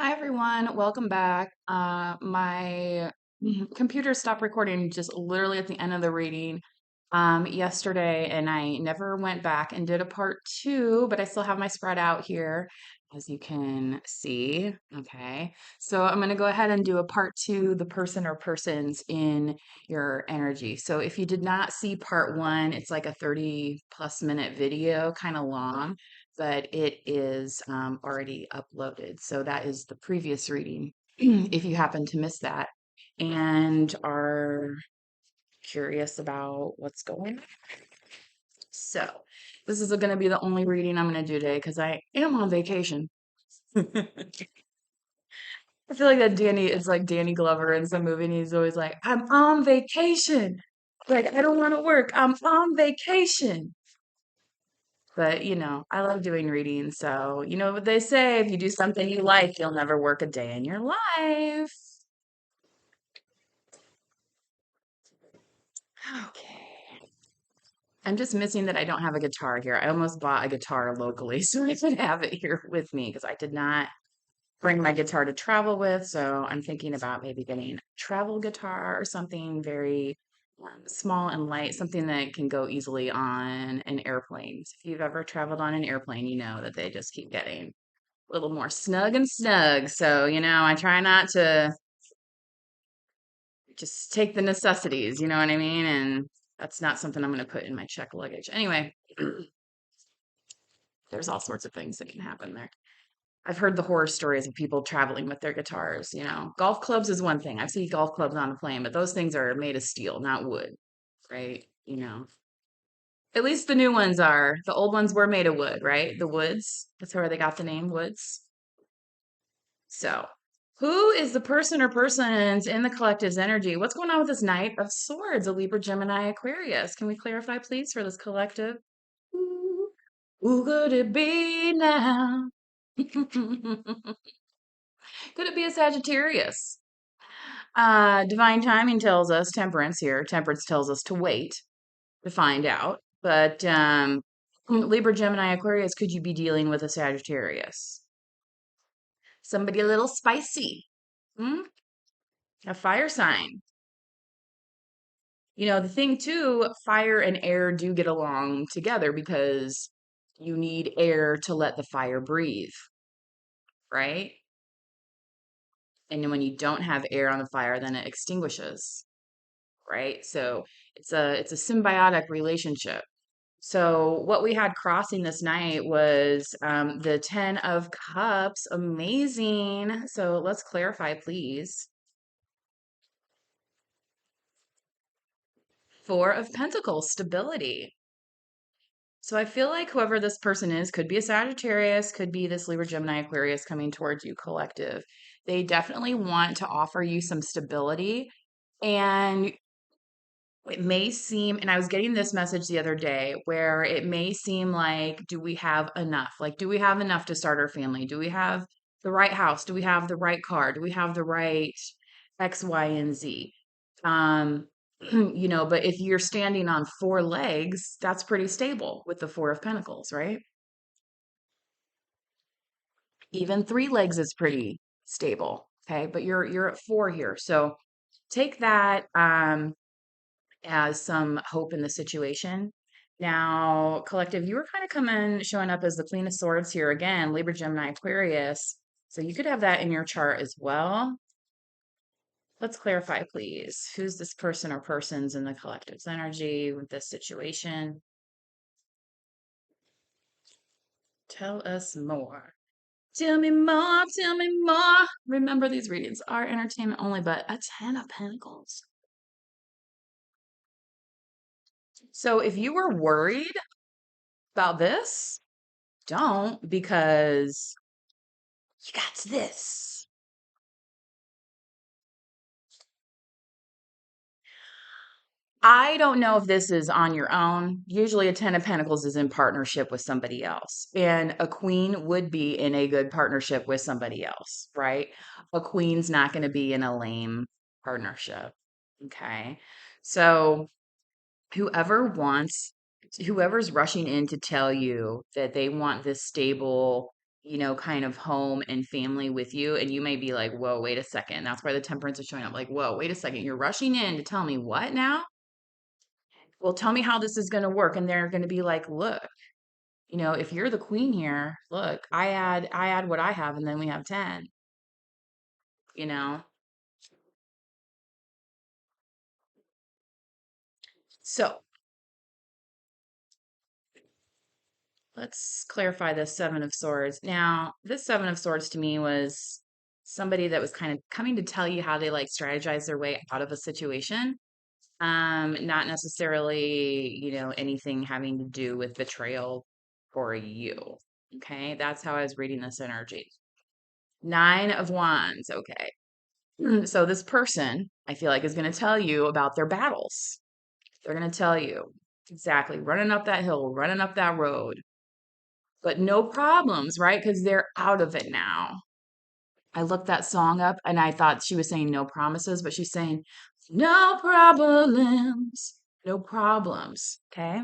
Hi everyone, welcome back. My computer stopped recording just literally at the end of the reading yesterday, and I never went back and did a part two, but I still have my spread out here, as you can see. Okay, so I'm going to go ahead and do a part two, the person or persons in your energy. So if you did not see part one, it's like a 30+ minute video, kind of long, but it is already uploaded. So that is the previous reading, if you happen to miss that and are curious about what's going on. So this is going to be the only reading I'm going to do today because I am on vacation. I feel like that Danny is like Danny Glover in some movie, and he's always like, I'm on vacation. Like, I don't want to work. I'm on vacation. But, I love doing readings. So, you know what they say, if you do something you like, you'll never work a day in your life. Okay. I'm just missing that I don't have a guitar here. I almost bought a guitar locally so I could have it here with me because I did not bring my guitar to travel with. So I'm thinking about maybe getting a travel guitar or something very small and light, something that can go easily on an airplane. If you've ever traveled on an airplane, you know that they just keep getting a little more snug and snug. So, I try not to just take the necessities, you know what I mean? And that's not something I'm going to put in my check luggage. Anyway, there's all sorts of things that can happen there. I've heard the horror stories of people traveling with their guitars, Golf clubs is one thing. I've seen golf clubs on a plane, but those things are made of steel, not wood, right? At least the new ones are. The old ones were made of wood, right? The woods. That's where they got the name woods. So, who is the person or persons in the collective's energy? What's going on with this Knight of Swords, a Libra, Gemini, Aquarius? Can we clarify, please, for this collective? Who could it be now? Could it be a Sagittarius? Divine timing tells us temperance here. Temperance tells us to wait to find out. But Libra, Gemini, Aquarius, could you be dealing with a Sagittarius? Somebody a little spicy. Hmm? A fire sign. The thing too, fire and air do get along together because you need air to let the fire breathe, right? And then when you don't have air on the fire, then it extinguishes, right? So it's a symbiotic relationship. So what we had crossing this night was the Ten of Cups. Amazing. So let's clarify, please. Four of Pentacles, stability. So I feel like whoever this person is could be a Sagittarius, could be this Libra, Gemini, Aquarius coming towards you collective. They definitely want to offer you some stability. And it may seem, and I was getting this message the other day where it may seem like, do we have enough? Like, do we have enough to start our family? Do we have the right house? Do we have the right car? Do we have the right X, Y, and Z? Um, but if you're standing on four legs, that's pretty stable with the Four of Pentacles, right? Even three legs is pretty stable, okay? But you're at four here. So take that as some hope in the situation. Now, collective, you were kind of showing up as the Queen of Swords here again, Libra, Gemini, Aquarius. So you could have that in your chart as well. Let's clarify, please. Who's this person or persons in the collective's energy with this situation? Tell us more. Tell me more, tell me more. Remember, these readings are entertainment only, but a Ten of Pentacles. So if you were worried about this, don't, because you got this. I don't know if this is on your own. Usually, a Ten of Pentacles is in partnership with somebody else, and a queen would be in a good partnership with somebody else, right? A queen's not going to be in a lame partnership. Okay. So, whoever wants, whoever's rushing in to tell you that they want this stable, kind of home and family with you. And you may be like, whoa, wait a second. That's why the temperance is showing up. Like, whoa, wait a second. You're rushing in to tell me what now? Well, tell me how this is going to work. And they're going to be like, look, if you're the queen here, look, I add what I have, and then we have 10, you know? So let's clarify this Seven of Swords. Now, this Seven of Swords to me was somebody that was kind of coming to tell you how they like strategize their way out of a situation. Not necessarily, anything having to do with betrayal for you. Okay, that's how I was reading this energy. Nine of Wands. Okay. So this person, I feel like, is going to tell you about their battles. They're going to tell you exactly running up that hill, running up that road, but no problems, right? Because they're out of it now. I looked that song up and I thought she was saying no promises, but she's saying no problems, no problems. Okay.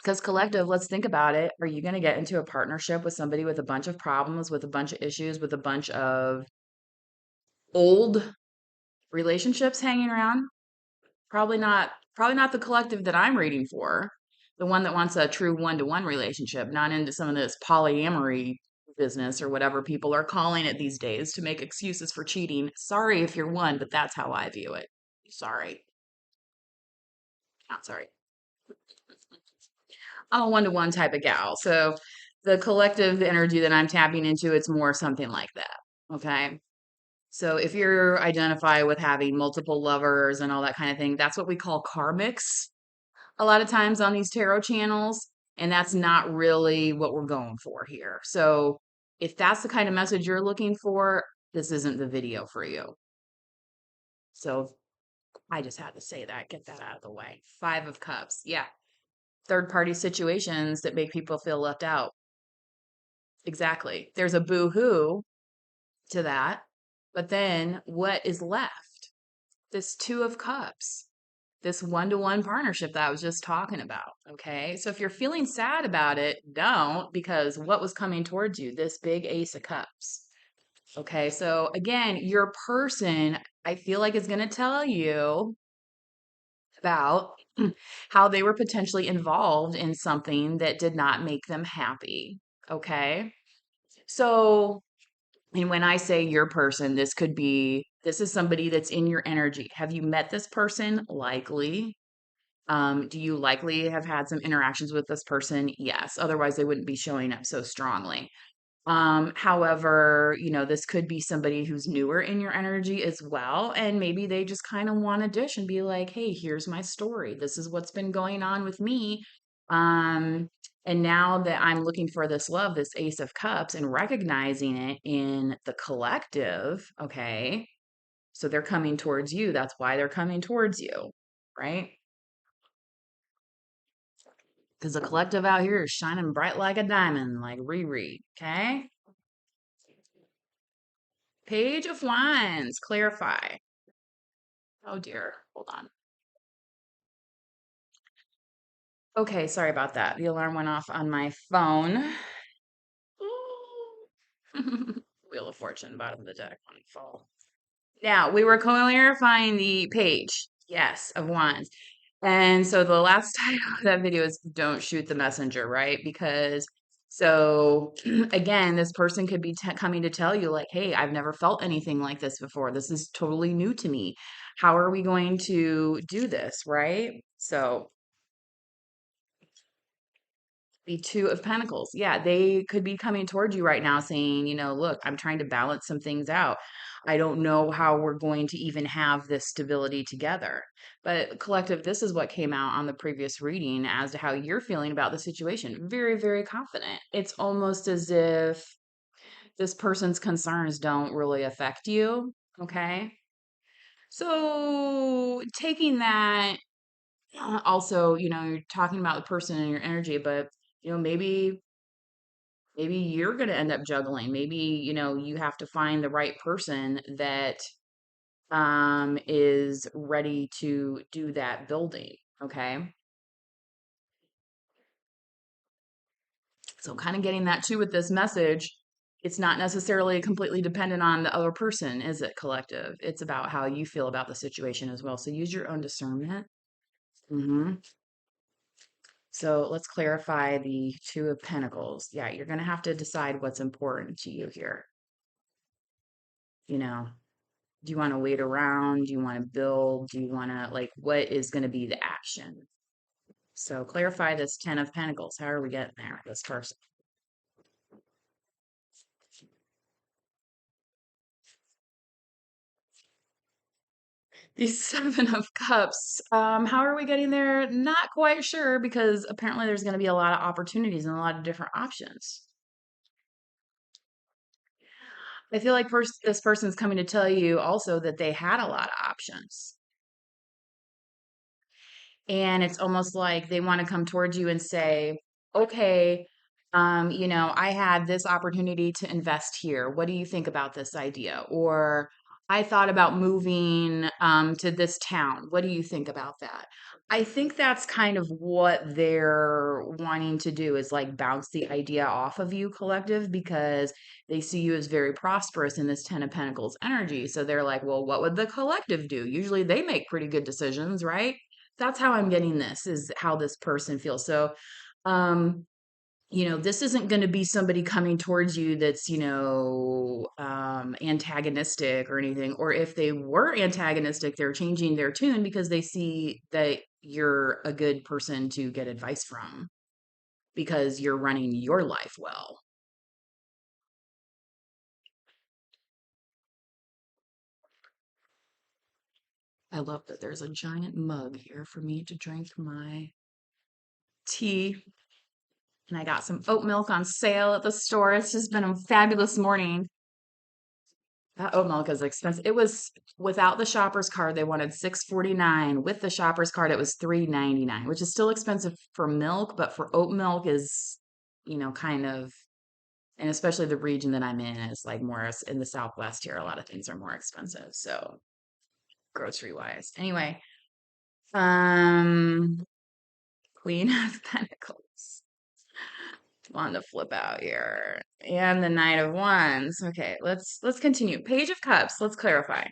Because collective, let's think about it. Are you going to get into a partnership with somebody with a bunch of problems, with a bunch of issues, with a bunch of old relationships hanging around? Probably not the collective that I'm reading for. The one that wants a true one-to-one relationship, not into some of this polyamory business or whatever people are calling it these days to make excuses for cheating. Sorry if you're one, but that's how I view it. Sorry. Not sorry. I'm a one-to-one type of gal. So the collective energy that I'm tapping into, it's more something like that. Okay. So if you're identify with having multiple lovers and all that kind of thing, that's what we call karmics a lot of times on these tarot channels, and that's not really what we're going for here. So if that's the kind of message you're looking for, this isn't the video for you. So I just had to say that, get that out of the way. Five of Cups. Yeah. Third party situations that make people feel left out. Exactly. There's a boo-hoo to that. But then what is left? This Two of Cups, this one-to-one partnership that I was just talking about. Okay. So if you're feeling sad about it, don't, because what was coming towards you? This big Ace of Cups. Okay. So again, your person, I feel like, is going to tell you about how they were potentially involved in something that did not make them happy. Okay. So, and when I say your person, this is somebody that's in your energy. Have you met this person? Likely. Do you likely have had some interactions with this person? Yes. Otherwise, they wouldn't be showing up so strongly. However, this could be somebody who's newer in your energy as well. And maybe they just kind of want to dish and be like, hey, here's my story. This is what's been going on with me. Um, and now that I'm looking for this love, this Ace of Cups, and recognizing it in the collective, okay, so they're coming towards you. That's why they're coming towards you, right? Because the collective out here is shining bright like a diamond, like Riri, okay? Page of Wands, clarify. Oh dear, hold on. Okay, sorry about that. The alarm went off on my phone. Wheel of Fortune, bottom of the deck, one fall. Now, we were clarifying the page, yes, of Wands. And so the last title of that video is Don't Shoot the Messenger, right? Because so again, this person could be coming to tell you, like, hey, I've never felt anything like this before. This is totally new to me. How are we going to do this, right? So the Two of Pentacles. Yeah, they could be coming towards you right now saying, look, I'm trying to balance some things out. I don't know how we're going to even have this stability together. But collective, this is what came out on the previous reading as to how you're feeling about the situation. Very, very confident. It's almost as if this person's concerns don't really affect you. Okay. So taking that, also, you're talking about the person and your energy, but maybe you're going to end up juggling. Maybe, you have to find the right person that is ready to do that building. Okay. So kind of getting that too with this message, it's not necessarily completely dependent on the other person, is it, collective? It's about how you feel about the situation as well. So use your own discernment. hmm So let's clarify the Two of Pentacles. Yeah, you're going to have to decide what's important to you here. You know, do you want to wait around? Do you want to build? Do you want to, like, what is going to be the action? So clarify this Ten of Pentacles. How are we getting there, this person? The Seven of Cups. How are we getting there? Not quite sure because apparently there's going to be a lot of opportunities and a lot of different options. I feel like this person's coming to tell you also that they had a lot of options. And it's almost like they want to come towards you and say, okay, I had this opportunity to invest here. What do you think about this idea? Or I thought about moving to this town. What do you think about that? I think that's kind of what they're wanting to do is like bounce the idea off of you, collective, because they see you as very prosperous in this Ten of Pentacles energy. So they're like, well, what would the collective do? Usually they make pretty good decisions, right? That's how I'm getting this, is how this person feels. So, um, this isn't going to be somebody coming towards you that's, antagonistic or anything. Or if they were antagonistic, they're changing their tune because they see that you're a good person to get advice from because you're running your life well. I love that there's a giant mug here for me to drink my tea. And I got some oat milk on sale at the store. It's just been a fabulous morning. That oat milk is expensive. It was without the shopper's card, they wanted 6.49. With the shopper's card, it was 3.99, which is still expensive for milk, but for oat milk is, kind of, and especially the region that I'm in is like more in the Southwest here, a lot of things are more expensive. So grocery wise. Anyway, um, Queen of Pentacles. On to flip out here. And the Knight of Wands. Okay, let's continue. Page of Cups. Let's clarify.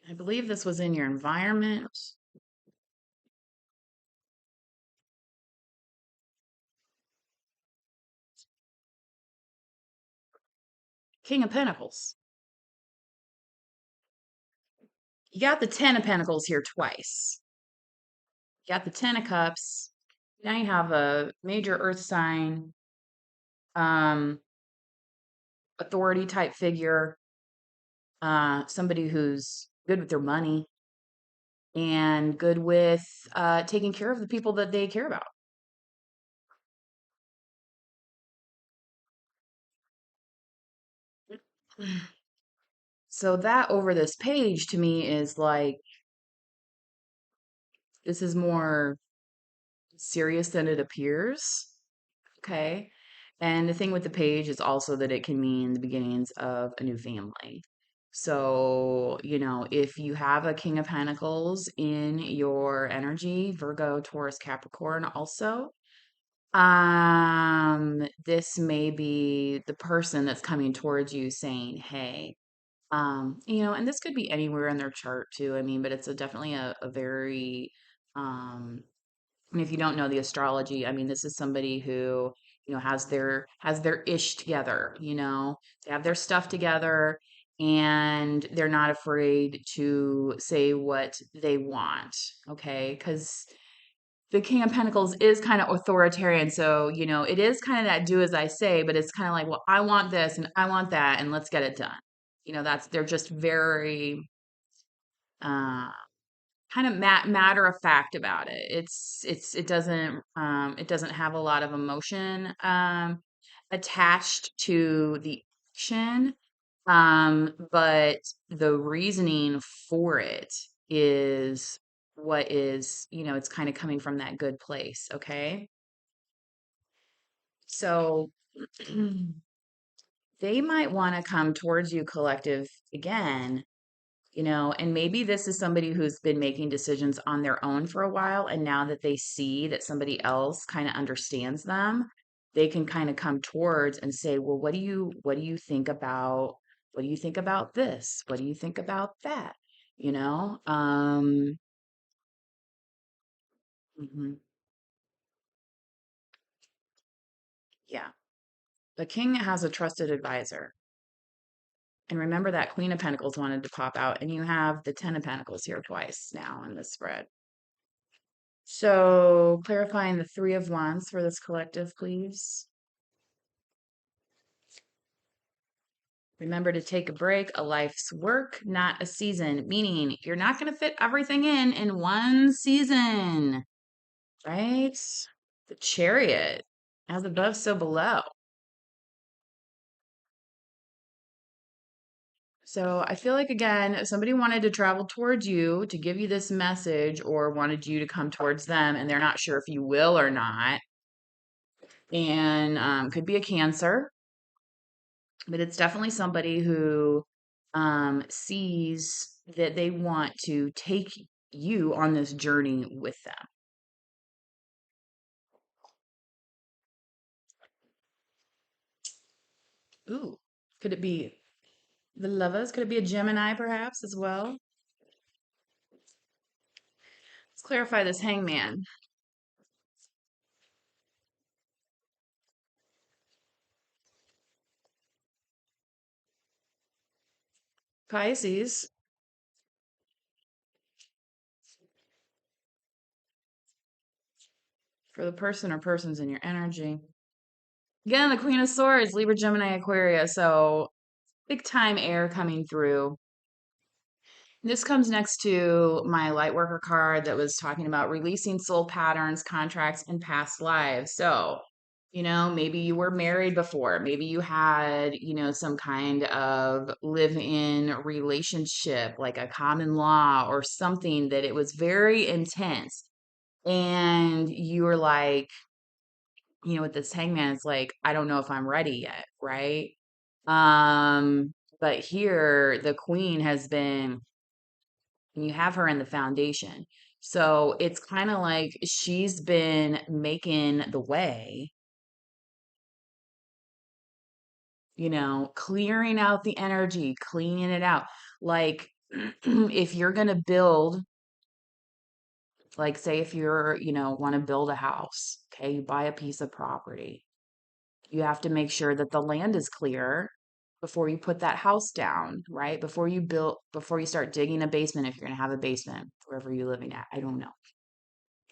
I believe this was in your environment. King of Pentacles. You got the Ten of Pentacles here twice. You got the Ten of Cups. Now you have a major earth sign, um, authority type figure, somebody who's good with their money and good with taking care of the people that they care about. So that over this page to me is like, this is more serious than it appears. Okay. And the thing with the page is also that it can mean the beginnings of a new family. So, if you have a King of Pentacles in your energy, Virgo, Taurus, Capricorn also, this may be the person that's coming towards you saying, hey, and this could be anywhere in their chart too. I mean, but it's definitely a very, um, and if you don't know the astrology, I mean, this is somebody who, has their ish together, they have their stuff together and they're not afraid to say what they want. Okay. Because the King of Pentacles is kind of authoritarian. So, it is kind of that do as I say, but it's kind of like, well, I want this and I want that and let's get it done. They're just very, uh, kind of matter of fact about it. It doesn't have a lot of emotion attached to the action, but the reasoning for it is what is, it's kind of coming from that good place. Okay, so they might want to come towards you, collective, again, And maybe this is somebody who's been making decisions on their own for a while, and now that they see that somebody else kind of understands them, they can kind of come towards and say, well, what do you think about this? What do you think about that? You know? Mhm. Yeah. The king has a trusted advisor. And remember that Queen of Pentacles wanted to pop out, and you have the Ten of Pentacles here twice now in this spread. So, clarifying the Three of Wands for this collective, please. Remember to take a break, a life's work, not a season, meaning you're not going to fit everything in one season, right? The Chariot, as above, so below. So I feel like, again, if somebody wanted to travel towards you to give you this message or wanted you to come towards them and they're not sure if you will or not, and could be a Cancer, but it's definitely somebody who sees that they want to take you on this journey with them. Ooh, could it be the Lovers? Could it be a Gemini perhaps as well? Let's clarify this Hangman. Pisces, for the person or persons in your energy. Again, the Queen of Swords, Libra, Gemini, Aquarius. So big time air coming through. This comes next to my light worker card that was talking about releasing soul patterns, contracts, and past lives. So, maybe you were married before. Maybe you had, some kind of live in relationship, like a common law or something that it was very intense. And you were like, with this hangman, it's like, I don't know if I'm ready yet, right? But here the queen has been, and you have her in the foundation. So it's kind of like she's been making the way, clearing out the energy, cleaning it out. Like if you're going to build, like say if you're, want to build a house, okay, you buy a piece of property. You have to make sure that the land is clear before you put that house down, right? Before you start digging a basement, if you're going to have a basement, wherever you're living at. I don't know.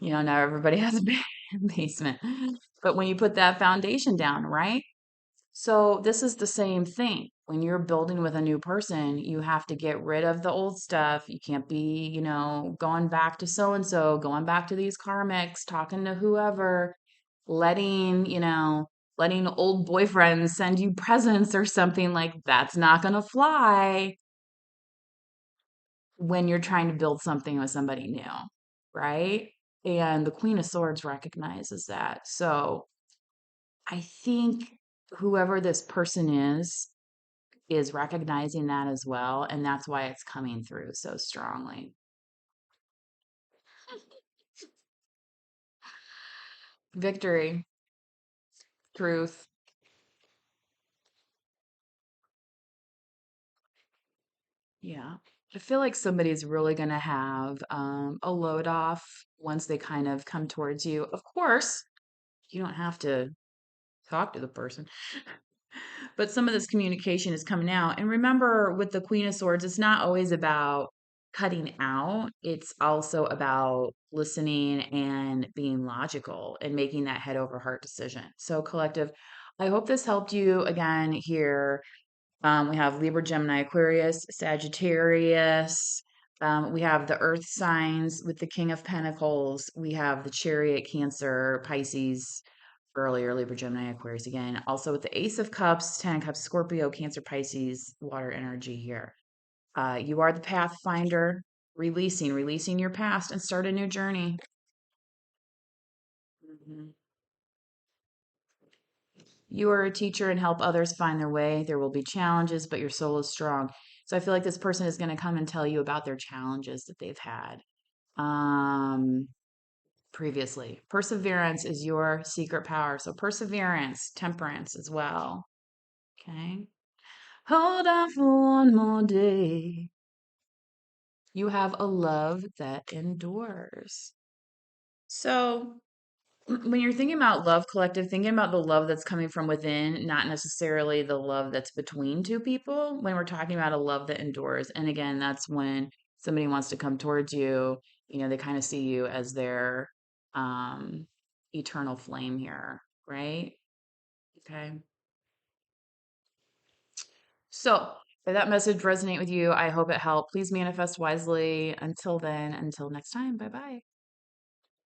Now everybody has a basement. But when you put that foundation down, right? So this is the same thing. When you're building with a new person, you have to get rid of the old stuff. You can't be, going back to so and so, going back to these karmics, talking to whoever, letting old boyfriends send you presents or something like that's not going to fly when you're trying to build something with somebody new, right? And the Queen of Swords recognizes that. So I think whoever this person is recognizing that as well. And that's why it's coming through so strongly. Victory, truth. Yeah. I feel like somebody's really going to have a load off once they kind of come towards you. Of course, you don't have to talk to the person, but some of this communication is coming out. And remember, with the Queen of Swords, it's not always about cutting out, it's also about listening and being logical and making that head over heart decision. So, collective, I hope this helped you again here. We have Libra, Gemini, Aquarius, Sagittarius. We have the earth signs with the King of Pentacles. We have the Chariot, Cancer, Pisces, earlier, Libra, Gemini, Aquarius again. Also with the Ace of Cups, Ten of Cups, Scorpio, Cancer, Pisces, water energy here. You are the pathfinder, releasing your past and start a new journey. Mhm. You are a teacher and help others find their way. There will be challenges, but your soul is strong. So I feel like this person is going to come and tell you about their challenges that they've had um, previously. Perseverance is your secret power. So perseverance, temperance as well. Okay. Hold on for one more day. You have a love that endures. So when you're thinking about love collective, thinking about the love that's coming from within, not necessarily the love that's between two people, when we're talking about a love that endures. And again, that's when somebody wants to come towards you, they kind of see you as their um eternal flame here, right? Okay. So, if that message resonate with you, I hope it helped. Please manifest wisely. Until then, until next time, bye bye.